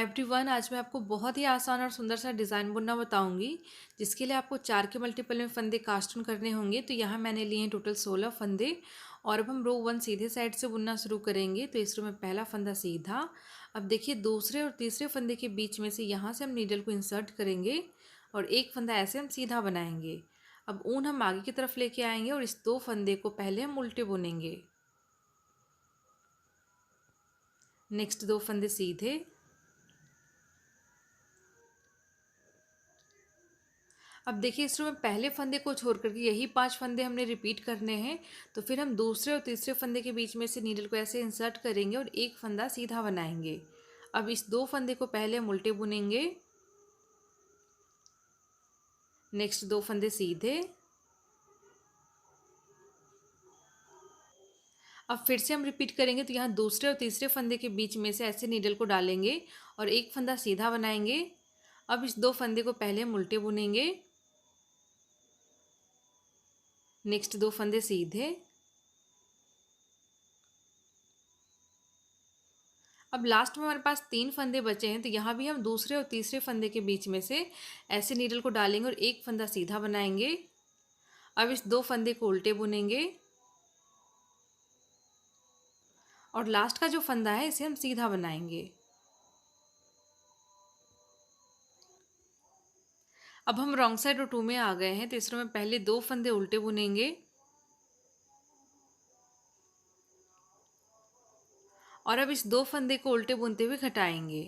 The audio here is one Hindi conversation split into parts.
हाय एवरीवन, आज मैं आपको बहुत ही आसान और सुंदर सा डिज़ाइन बुनना बताऊंगी, जिसके लिए आपको 4 के मल्टीपल में फंदे कास्ट ऑन करने होंगे। तो यहाँ मैंने लिए हैं टोटल 16 फंदे और अब हम रो 1 सीधे साइड से बुनना शुरू करेंगे। तो इस रो में पहला फंदा सीधा। अब देखिए दूसरे और तीसरे फंदे के बीच में से यहाँ से हम नीडल को इंसर्ट करेंगे और एक फंदा ऐसे हम सीधा बनाएंगे। अब ऊन हम आगे की तरफ लेके आएंगे और इस 2 फंदे को पहले हम उल्टे बुनेंगे। नेक्स्ट 2 फंदे सीधे। अब देखिए इस रो में पहले फंदे को छोड़ करके यही 5 फंदे हमने रिपीट करने हैं। तो फिर हम दूसरे और तीसरे फंदे के बीच में से नीडल को ऐसे इंसर्ट करेंगे और एक फंदा सीधा बनाएंगे। अब इस 2 फंदे को पहले हम उल्टे बुनेंगे। नेक्स्ट 2 फंदे सीधे। अब फिर से हम रिपीट करेंगे। तो यहाँ दूसरे और तीसरे फंदे के बीच में से ऐसे नीडल को डालेंगे और एक फंदा सीधा बनाएंगे। अब इस 2 फंदे को पहले हम उल्टे बुनेंगे। नेक्स्ट 2 फंदे सीधे। अब लास्ट में हमारे पास 3 फंदे बचे हैं। तो यहाँ भी हम दूसरे और तीसरे फंदे के बीच में से ऐसे नीडल को डालेंगे और एक फंदा सीधा बनाएंगे। अब इस 2 फंदे को उल्टे बुनेंगे और लास्ट का जो फंदा है इसे हम सीधा बनाएंगे। अब हम रॉन्ग साइड रो 2 में आ गए हैं। तो इस रो में पहले 2 फंदे उल्टे बुनेंगे और अब इस 2 फंदे को उल्टे बुनते हुए घटाएंगे।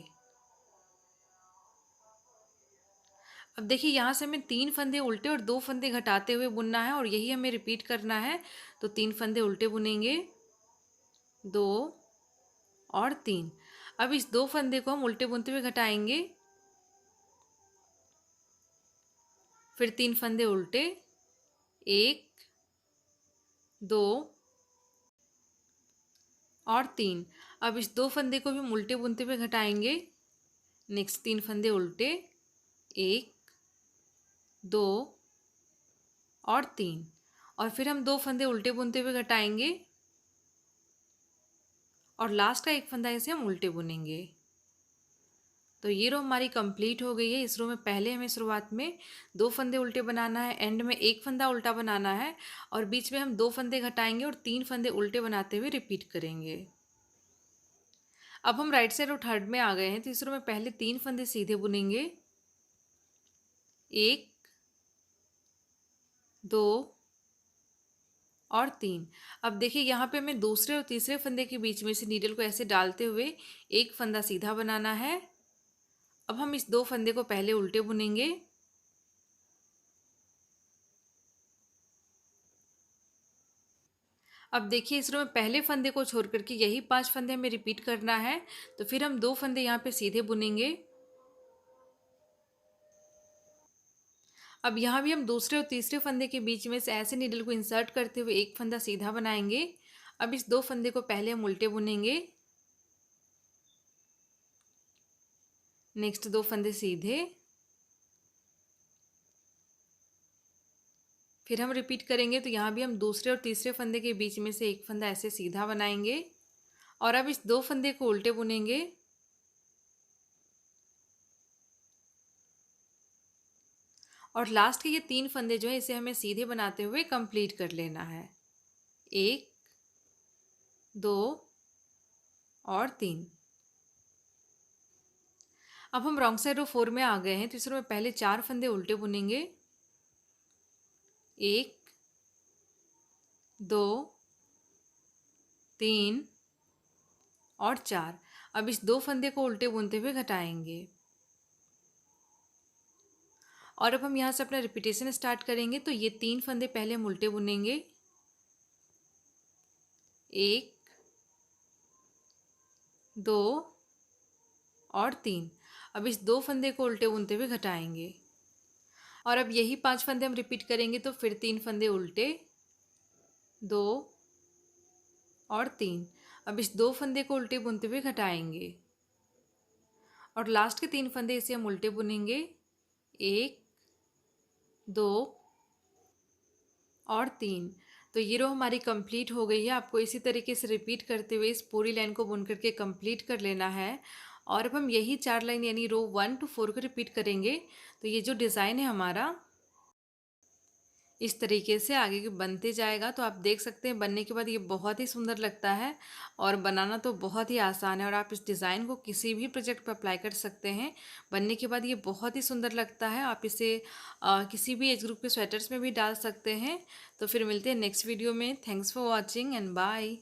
अब देखिए यहाँ से हमें 3 फंदे उल्टे और 2 फंदे घटाते हुए बुनना है और यही हमें रिपीट करना है। तो 3 फंदे उल्टे बुनेंगे, 2 और 3। अब इस 2 फंदे को हम उल्टे बुनते हुए घटाएंगे, फिर 3 फंदे उल्टे, 1, 2 और 3। अब इस 2 फंदे को भी हम उल्टे बुनते हुए घटाएंगे। नेक्स्ट 3 फंदे उल्टे, 1, 2 और 3। और फिर हम 2 फंदे उल्टे बुनते हुए घटाएंगे और लास्ट का एक फंदा इसे हम उल्टे बुनेंगे। तो ये रो हमारी कंप्लीट हो गई है। इस रो में पहले हमें शुरुआत में 2 फंदे उल्टे बनाना है, एंड में एक फंदा उल्टा बनाना है और बीच में हम 2 फंदे घटाएंगे और 3 फंदे उल्टे बनाते हुए रिपीट करेंगे। अब हम राइट साइड और थर्ड में आ गए हैं। तो इस रो में पहले 3 फंदे सीधे बुनेंगे, 1, 2 और 3। अब देखिए यहाँ पे हमें दूसरे और तीसरे फंदे के बीच में से नीडल को ऐसे डालते हुए एक फंदा सीधा बनाना है। अब हम इस 2 फंदे को पहले उल्टे बुनेंगे अब देखिए इस रो में पहले फंदे को छोड़ करके यही 5 फंदे हमें रिपीट करना है। तो फिर हम 2 फंदे यहाँ पे सीधे बुनेंगे। अब यहाँ भी हम दूसरे और तीसरे फंदे के बीच में से ऐसे नीडल को इंसर्ट करते हुए एक फंदा सीधा बनाएंगे। अब इस 2 फंदे को पहले हम उल्टे बुनेंगे। नेक्स्ट 2 फंदे सीधे। फिर हम रिपीट करेंगे। तो यहाँ भी हम दूसरे और तीसरे फंदे के बीच में से एक फंदा ऐसे सीधा बनाएंगे और अब इस 2 फंदे को उल्टे बुनेंगे और लास्ट के ये 3 फंदे जो है इसे हमें सीधे बनाते हुए कंप्लीट कर लेना है, 1, 2 और 3। अब हम रॉन्ग साइड रो 4 में आ गए हैं। तो इस रो में पहले 4 फंदे उल्टे बुनेंगे, 1, 2, 3 और 4। अब इस 2 फंदे को उल्टे बुनते हुए घटाएंगे और अब हम यहाँ से अपना रिपीटेशन स्टार्ट करेंगे। तो ये 3 फंदे पहले हम उल्टे बुनेंगे, 1, 2 और 3। अब इस 2 फंदे को उल्टे बुनते हुए घटाएंगे और अब यही 5 फंदे हम रिपीट करेंगे। तो फिर 3 फंदे उल्टे, 2 और 3। अब इस 2 फंदे को उल्टे बुनते हुए घटाएंगे और लास्ट के 3 फंदे इसे हम उल्टे बुनेंगे, 1, 2 और 3। तो ये रो हमारी कंप्लीट हो गई है। आपको इसी तरीके से रिपीट करते हुए इस पूरी लाइन को बुन करके कंप्लीट कर लेना है और अब हम यही 4 लाइन यानी रो 1 to 4 को रिपीट करेंगे। तो ये जो डिज़ाइन है हमारा इस तरीके से आगे बनते जाएगा। तो आप देख सकते हैं बनने के बाद ये बहुत ही सुंदर लगता है और बनाना तो बहुत ही आसान है और आप इस डिज़ाइन को किसी भी प्रोजेक्ट पर अप्लाई कर सकते हैं। बनने के बाद ये बहुत ही सुंदर लगता है। आप इसे किसी भी एज ग्रुप के स्वेटर्स में भी डाल सकते हैं। तो फिर मिलते हैं नेक्स्ट वीडियो में। Thanks for watching and bye.